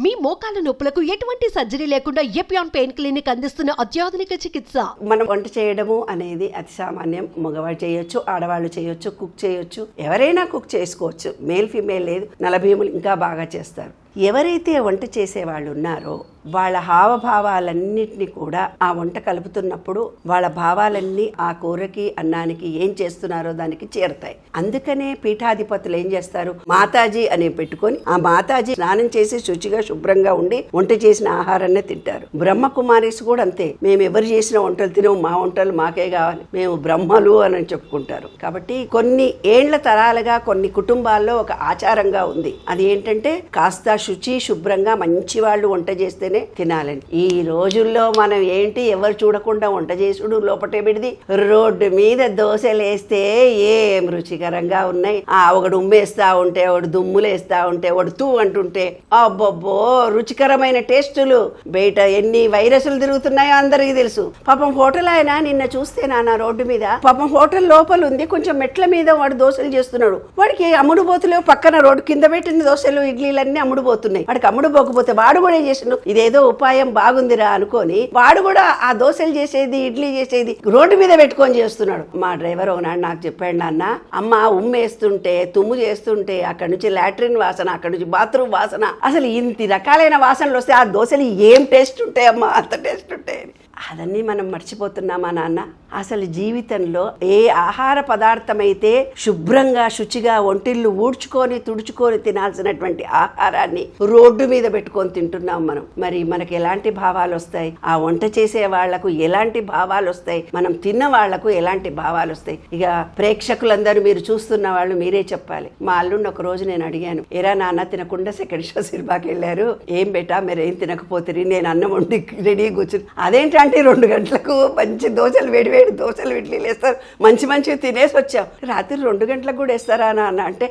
మీ మోకాల నొప్పులకు ఎటువంటి సర్జరీ లేకుండా ఎపియాన్ పెయిన్ క్లినిక్ అందిస్తున్న అత్యాధునిక చికిత్స. మనం వంట చేయడము అనేది అతి సామాన్యం. మగవాళ్ళు చేయొచ్చు, ఆడవాళ్ళు చేయొచ్చు, కుక్ చేయొచ్చు, ఎవరైనా కుక్ చేసుకోవచ్చు. మేల్ ఫీమేల్ లేదు, నలభీములు ఇంకా బాగా చేస్తారు. ఎవరైతే వంట చేసేవాళ్ళు ఉన్నారో వాళ్ళ హావభావాలన్నింటినీ కూడా ఆ వంట కలుపుతున్నప్పుడు వాళ్ళ భావాలన్నీ ఆ కూరకి అన్నానికి ఏం చేస్తున్నారో దానికి చేరుతాయి. అందుకనే పీఠాధిపతులు ఏం చేస్తారు, మాతాజీ అని పెట్టుకొని ఆ మాతాజీ స్నానం చేసి శుచిగా శుభ్రంగా ఉండి వంట చేసిన ఆహారాన్ని తింటారు. బ్రహ్మకుమారీస్ కూడా అంతే. మేము ఎవరు చేసిన వంటలు తినము, మా వంటలు మాకే కావాలి, మేము బ్రహ్మలు అని చెప్పుకుంటారు. కాబట్టి కొన్ని ఏండ్ల తరాలుగా కొన్ని కుటుంబాల్లో ఒక ఆచారంగా ఉంది. అది ఏంటంటే కాస్త శుచి శుభ్రంగా మంచి వాళ్ళు వంట చేస్తేనే తినాలని. ఈ రోజుల్లో మనం ఏంటి, ఎవరు చూడకుండా వంట చేసుడు లోపటే పెడిది. రోడ్డు మీద దోశలు వేస్తే ఏం రుచికరంగా ఉన్నాయి. ఒకడు ఉమ్మేస్తా ఉంటే, ఒకడు దుమ్ములేస్తా ఉంటే, ఒకడు తూ అంటుంటే అబ్బబ్బో రుచికరమైన టేస్టులు. బయట ఎన్ని వైరస్లు తిరుగుతున్నాయో అందరికీ తెలుసు. పాపం హోటల్ ఆయన నిన్న చూస్తే నాన్న రోడ్డు మీద పాపం హోటల్ లోపల ఉంది, కొంచెం మెట్ల మీద వాడు దోశలు చేస్తున్నాడు. వాడికి అమ్ముడు పోతులేవు, పక్కన రోడ్డు కింద పెట్టిన దోశలు ఇడ్లీలన్నీ అమ్ముడు పోతున్నాయి. వాడికి అమ్ముడు పోకపోతే వాడు కూడా ఏం చేసిండు, ఇదేదో ఉపాయం బాగుందిరా అనుకొని వాడు కూడా ఆ దోశలు చేసేది ఇడ్లీ చేసేది రోడ్డు మీద పెట్టుకొని చేస్తున్నాడు. మా డ్రైవర్ ఒకనాడు నాకు చెప్పాడు, నాన్న అమ్మ ఉమ్మేస్తుంటే తుమ్ము చేస్తుంటే అక్కడి నుంచి లాట్రిన్ వాసన, అక్కడి నుంచి బాత్రూమ్ వాసన, అసలు ఇంత రకాలైన వాసనలు వస్తే ఆ దోశలు ఏం టేస్ట్ ఉంటాయమ్మా, అంత టేస్ట్ ఉంటాయి. అదన్నీ మనం మర్చిపోతున్నామా నాన్న? అసలు జీవితంలో ఏ ఆహార పదార్థమైతే శుభ్రంగా శుచిగా ఒంటిళ్ళు ఊడ్చుకొని తుడుచుకొని తినాల్సినటువంటి ఆహారాన్ని రోడ్డు మీద పెట్టుకొని తింటున్నాం మనం. మరి మనకి ఎలాంటి భావాలు వస్తాయి? ఆ వంట చేసే వాళ్లకు ఎలాంటి భావాలు వస్తాయి? మనం తిన్న వాళ్లకు ఎలాంటి భావాలు వస్తాయి? ఇక ప్రేక్షకులందరూ మీరు చూస్తున్న వాళ్ళు మీరే చెప్పాలి. మా అల్లుండి ఒక రోజు నేను అడిగాను, ఎరా నాన్న తినకుండా సెకండ్ షో సినిమాకి వెళ్ళారు, ఏం బెటా మీరేం తినకపోతే, నేను అన్నం వండి రెడీ కూర్చుని, అదేంటంటే 2 గంటలకు మంచి దోశలు వేడి దోశలు ఇడ్లీలు వేస్తారు, మంచివి తినేసి వచ్చాం. రాత్రి 2 గంటలకు కూడా వేస్తారా నాన్న అంటే,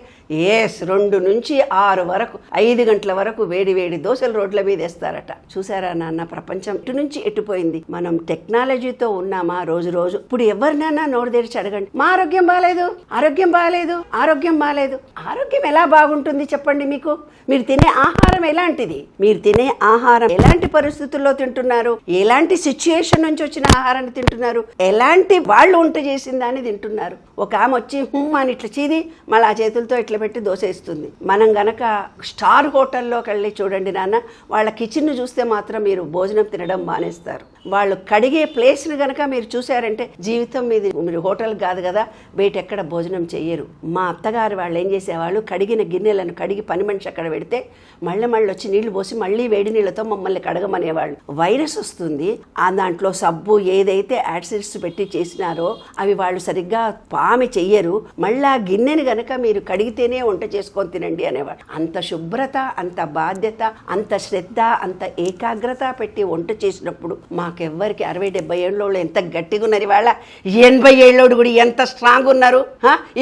2 నుంచి 6 వరకు 5 గంటల వరకు వేడి దోశలు రోడ్ల మీద వేస్తారట. చూసారా నాన్న, ప్రపంచం ఇటు నుంచి ఎట్టుపోయింది. మనం టెక్నాలజీతో ఉన్నామా రోజు. ఇప్పుడు ఎవరినైనా నోరు తెరిచి అడగండి, మా ఆరోగ్యం బాగాలేదు, ఆరోగ్యం బాగాలేదు, ఆరోగ్యం బాగాలేదు. ఆరోగ్యం ఎలా బాగుంటుంది చెప్పండి? మీకు మీరు తినే ఆహారం ఎలాంటిది? మీరు తినే ఆహారం ఎలాంటి పరిస్థితుల్లో తింటున్నారు? ఎలాంటి సిచ్యుయేషన్ నుంచి వచ్చిన ఆహారాన్ని తింటున్నారు? ఎలాంటి వాళ్ళు వంట చేసిన దాన్ని తింటున్నారు? ఒక ఆమె వచ్చి అని ఇట్లా చీది మళ్ళీ ఆ చేతులతో ఇట్లా పెట్టి దోశ ఇస్తుంది. మనం గనక స్టార్ హోటల్లోకి వెళ్ళి చూడండి నాన్న, వాళ్ళ కిచెన్ను చూస్తే మాత్రం మీరు భోజనం తినడం మానేస్తారు. వాళ్ళు కడిగే ప్లేస్ని గనక మీరు చూసారంటే జీవితం మీది, మీరు హోటల్ కాదు కదా, బయట ఎక్కడ భోజనం చెయ్యరు. మా అత్తగారు వాళ్ళు ఏం చేసేవాళ్ళు, కడిగిన గిన్నెలను కడిగి పని మనిషి అక్కడ పెడితే మళ్ళీ వచ్చి నీళ్లు పోసి మళ్ళీ వేడి నీళ్ళతో మమ్మల్ని కడగమనేవాళ్ళు. వైరస్ వస్తుంది, ఆ దాంట్లో సబ్బు ఏదైతే యాసిడ్స్ పెట్టి చేసినారో అవి వాళ్ళు సరిగ్గా పామి చెయ్యరు. మళ్ళీ ఆ గిన్నెని గనక మీరు కడిగితేనే వంట చేసుకొని తినండి అనేవాళ్ళు. అంత శుభ్రత, అంత బాధ్యత, అంత శ్రద్ధ, అంత ఏకాగ్రత పెట్టి వంట చేసినప్పుడు మాకెవ్వరికి 60-70 ఏళ్ళోళ్ళు ఎంత గట్టిగా ఉన్నారు, వాళ్ళ 80 ఏళ్ళోడు కూడా ఎంత స్ట్రాంగ్ ఉన్నారు.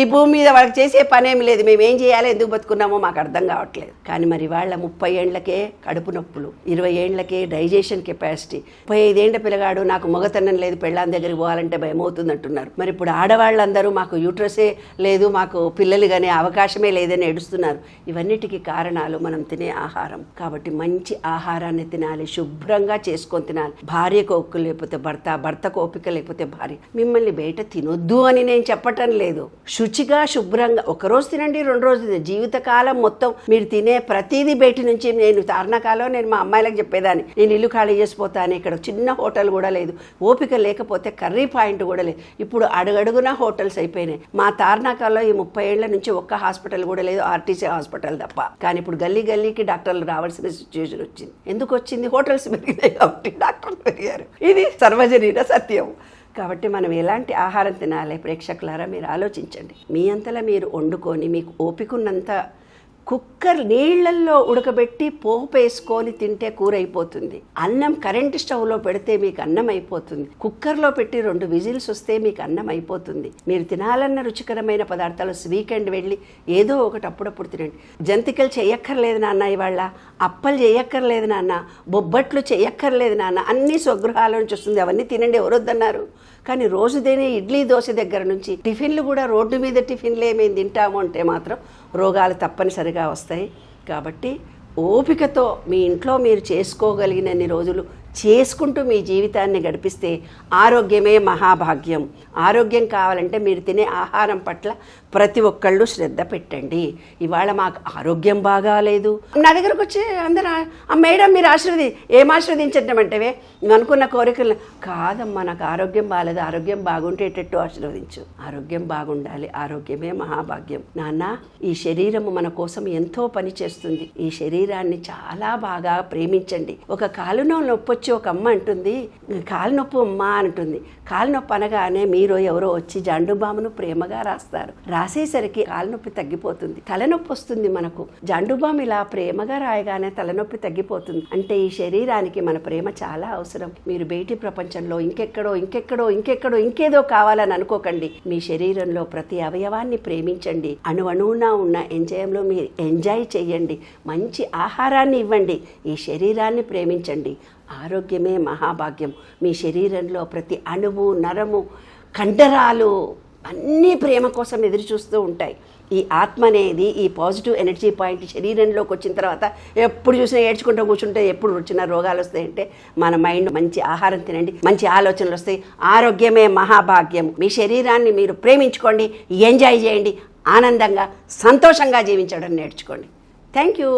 ఈ భూమి మీద వాళ్ళకి చేసే పనేమి లేదు. మేము ఏం చేయాలో, ఎందుకు బతుకున్నామో మాకు అర్థం కావట్లేదు. కానీ మరి వాళ్ళ 30 ఏళ్లకే కడుపు నొప్పులు, 20 ఏళ్లకే డైజెషన్ కెపాసిటీ, 35 ఏళ్ల పిల్లగాడు నాకు మగతనం లేదు, పెళ్ళాం దగ్గరికి పోవాలంటే భయం అవుతుంది అంటున్నారు. మరి ఇప్పుడు ఆడవాళ్ళందరూ మాకు యూట్రసే లేదు, మాకు పిల్లలు కానీ అవకాశమే లేదని ఏడుస్తున్నారు. ఇవన్నిటికీ కారణాలు మనం తినే ఆహారం. కాబట్టి మంచి ఆహారాన్ని తినాలి, శుభ్రంగా చేసుకొని తినాలి. భార్యకు ఓపిక లేకపోతే భర్త, భర్తకు ఓపిక లేకపోతే భార్య. మిమ్మల్ని బయట తినొద్దు అని నేను చెప్పటం లేదు. శుచిగా శుభ్రంగా ఒకరోజు తినండి, 2 రోజులు తినండి. జీవితకాలం మొత్తం మీరు తినే ప్రతిదీ బయట నుంచి. నేను తార్నాకాలో నేను మా అమ్మాయిలకు చెప్పేదాన్ని, నేను ఇల్లు ఖాళీ చేసిపోతాను, ఇక్కడ చిన్న హోటల్ కూడా లేదు, ఓపిక లేకపోతే కర్రీ పాయింట్ కూడా లేదు. ఇప్పుడు అడుగడుగునా హోటల్స్ అయిపోయినాయి. మా తార్నాకాలో ఈ 30 ఏళ్ల నుంచి ఒక్క హాస్పిటల్ కూడా లేదు, ఆర్టీసీ హాస్పిటల్ తప్ప. కానీ ఇప్పుడు గల్లీకి డాక్టర్లు రావాల్సిన సిచ్యువేషన్ వచ్చింది. ఎందుకు వచ్చింది? హోటల్స్ పెరిగినాయి కాబట్టి డాక్టర్లు పెరిగారు. ఇది సర్వజనీన సత్యం. కాబట్టి మనం ఎలాంటి ఆహారం తినాలి? ప్రేక్షకులారా మీరు ఆలోచించండి. మీ అంతలా మీరు వండుకొని మీకు ఓపికన్నంత కుక్కర్ నీళ్లల్లో ఉడకబెట్టి పోపు వేసుకొని తింటే కూర అయిపోతుంది. అన్నం కరెంటు స్టవ్లో పెడితే మీకు అన్నం అయిపోతుంది. కుక్కర్లో పెట్టి 2 విజిల్స్ వస్తే మీకు అన్నం అయిపోతుంది. మీరు తినాలన్న రుచికరమైన పదార్థాలు వీకెండ్ వెళ్ళి ఏదో ఒకటి అప్పుడప్పుడు తినండి. జంతికలు చేయక్కర్లేదు నాన్న, ఇవాళ అప్పలు చేయక్కర్లేదు నాన్న, బొబ్బట్లు చేయక్కర్లేదు నాన్న, అన్ని స్వగృహాల నుంచి వస్తుంది, అవన్నీ తినండి, ఎవరొద్దన్నారు. కానీ రోజు తినే ఇడ్లీ దోశ దగ్గర నుంచి టిఫిన్లు కూడా రోడ్డు మీద టిఫిన్లు ఏమేమి తింటాము అంటే మాత్రం రోగాలు తప్పనిసరిగా వస్తాయి. కాబట్టి ఓపికతో మీ ఇంట్లో మీరు చేసుకోగలిగినన్ని రోజులు చేసుకుంటూ మీ జీవితాన్ని గడిపిస్తే ఆరోగ్యమే మహాభాగ్యం. ఆరోగ్యం కావాలంటే మీరు తినే ఆహారం పట్ల ప్రతి ఒక్కళ్ళు శ్రద్ధ పెట్టండి. ఇవాళ మాకు ఆరోగ్యం బాగాలేదు, నా దగ్గరకు వచ్చి అందరూ మేడం మీరు ఏం ఆశీర్వదించటమంటే అనుకున్న కోరికలు కాదమ్మా, నాకు ఆరోగ్యం బాగాలేదు, ఆరోగ్యం బాగుంటేటట్టు ఆశీర్వదించు. ఆరోగ్యం బాగుండాలి, ఆరోగ్యమే మహాభాగ్యం. నాన్న, ఈ శరీరము మన కోసం ఎంతో పని చేస్తుంది. ఈ శరీరాన్ని చాలా బాగా ప్రేమించండి. ఒక కాలులో నొప్పి వచ్చి ఒక అమ్మ అంటుంది, కాలు నొప్పి అమ్మా అంటుంది. కాలు నొప్పి అనగానే మీరు ఎవరో వచ్చి జండుబామును ప్రేమగా రాస్తారు. రాసేసరికి కాలు నొప్పి తగ్గిపోతుంది. తలనొప్పి వస్తుంది మనకు, జండుబాము ఇలా ప్రేమగా రాయగానే తలనొప్పి తగ్గిపోతుంది. అంటే ఈ శరీరానికి మన ప్రేమ చాలా అవసరం. మీరు బయటి ప్రపంచంలో ఇంకెక్కడో ఇంకేదో కావాలని అనుకోకండి. మీ శరీరంలో ప్రతి అవయవాన్ని ప్రేమించండి. అణువున ఉన్న ఎంజాయంలో మీరు ఎంజాయ్ చేయండి. మంచి ఆహారాన్ని ఇవ్వండి. ఈ శరీరాన్ని ప్రేమించండి. ఆరోగ్యమే మహాభాగ్యం. మీ శరీరంలో ప్రతి అణువు, నరము, కండరాలు అన్నీ ప్రేమ కోసం ఎదురు చూస్తూ ఉంటాయి. ఈ ఆత్మ అనేది, ఈ పాజిటివ్ ఎనర్జీ పాయింట్ శరీరంలోకి వచ్చిన తర్వాత ఎప్పుడు చూసినా ఏడ్చుకుంటూ కూర్చుంటే ఎప్పుడు వచ్చిన రోగాలు వస్తాయంటే మన మైండ్ మంచి ఆహారం తినండి, మంచి ఆలోచనలు వస్తాయి. ఆరోగ్యమే మహాభాగ్యం. మీ శరీరాన్ని మీరు ప్రేమించుకోండి, ఎంజాయ్ చేయండి, ఆనందంగా సంతోషంగా జీవించడం నేర్చుకోండి. Thank you.